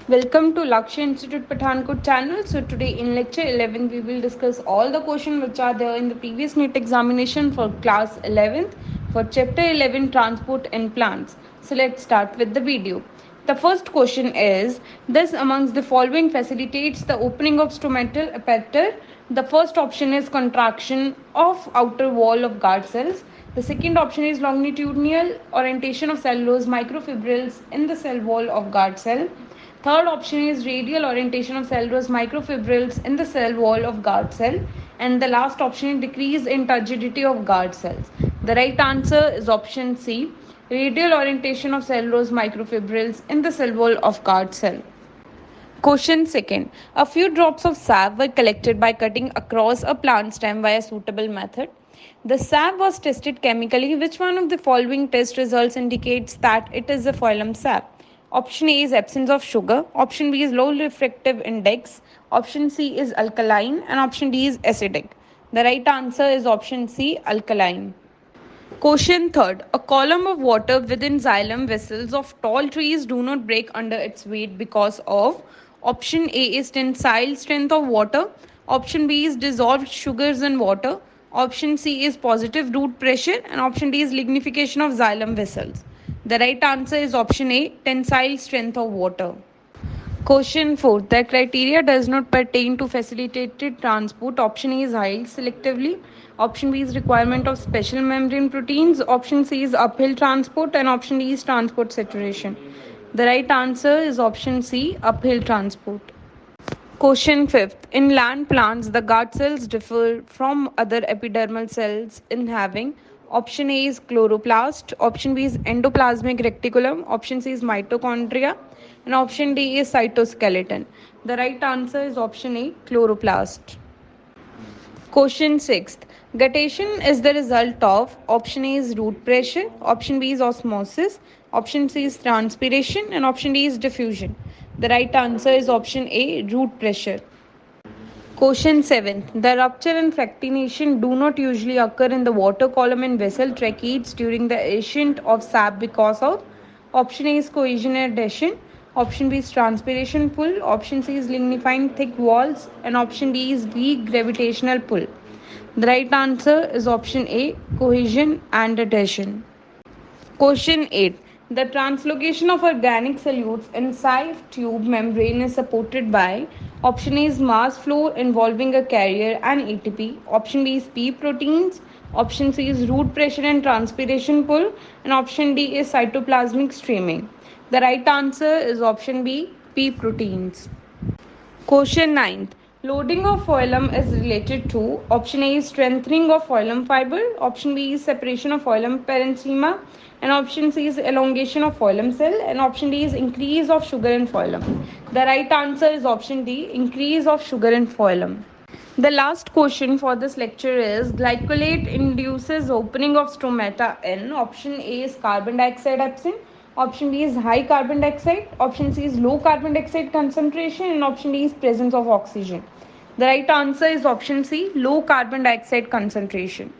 Welcome to Lakshya Institute Pathankot channel. So today in lecture 11 we will discuss all the questions which are there in the previous Neet examination for class 11th for chapter 11 transport and plants. So let's start with the video. The first question is this amongst the following facilitates the opening of stomatal apparatus. The first option is contraction of outer wall of guard cells. The second option is longitudinal orientation of cellulose microfibrils in the cell wall of guard cell. Third option is radial orientation of cellulose microfibrils in the cell wall of guard cell. And the last option is decrease in turgidity of guard cells. The right answer is option C, radial orientation of cellulose microfibrils in the cell wall of guard cell. Question second. A few drops of sap were collected by cutting across a plant stem by a suitable method. The sap was tested chemically. Which one of the following test results indicates that it is a phloem sap? Option A is absence of sugar. Option B is low refractive index. Option C is alkaline. And option D is acidic. The right answer is option C, alkaline. Question third. A column of water within xylem vessels of tall trees do not break under its weight because of option A is tensile strength of water, option B is dissolved sugars in water, option C is positive root pressure, and option D is lignification of xylem vessels. The right answer is option A, tensile strength of water. Question 4. The criteria does not pertain to facilitated transport. Option A is held selectively. Option B is requirement of special membrane proteins. Option C is uphill transport. And option D is transport saturation. The right answer is option C, uphill transport. Question 5th. In land plants, the guard cells differ from other epidermal cells in having option A is chloroplast, option B is endoplasmic reticulum, option C is mitochondria, and option D is cytoskeleton. The right answer is option A, chloroplast. Question 6th. Guttation is the result of option A is root pressure, option B is osmosis, option C is transpiration, and option D is diffusion. The right answer is option A, root pressure. Question 7. The rupture and fractionation do not usually occur in the water column and vessel tracheids during the ascent of sap because of option A is cohesion and adhesion, option B is transpiration pull, option C is lignifying thick walls, and option D is weak gravitational pull. The right answer is option A, cohesion and adhesion. Question 8. The translocation of organic solutes inside tube membrane is supported by option A is mass flow involving a carrier and ATP, option B is P proteins, option C is root pressure and transpiration pull, and option D is cytoplasmic streaming. The right answer is option B, P proteins. Question 9. Loading of phloem is related to option A is strengthening of phloem fiber, option B is separation of phloem parenchyma, and option C is elongation of phloem cell, and option D is increase of sugar in phloem. The right answer is option D, increase of sugar in phloem. The last question for this lecture is glycolate induces opening of stomata in option A is carbon dioxide absent, option B is high carbon dioxide, option C is low carbon dioxide concentration, and option D is presence of oxygen. The right answer is option C, low carbon dioxide concentration.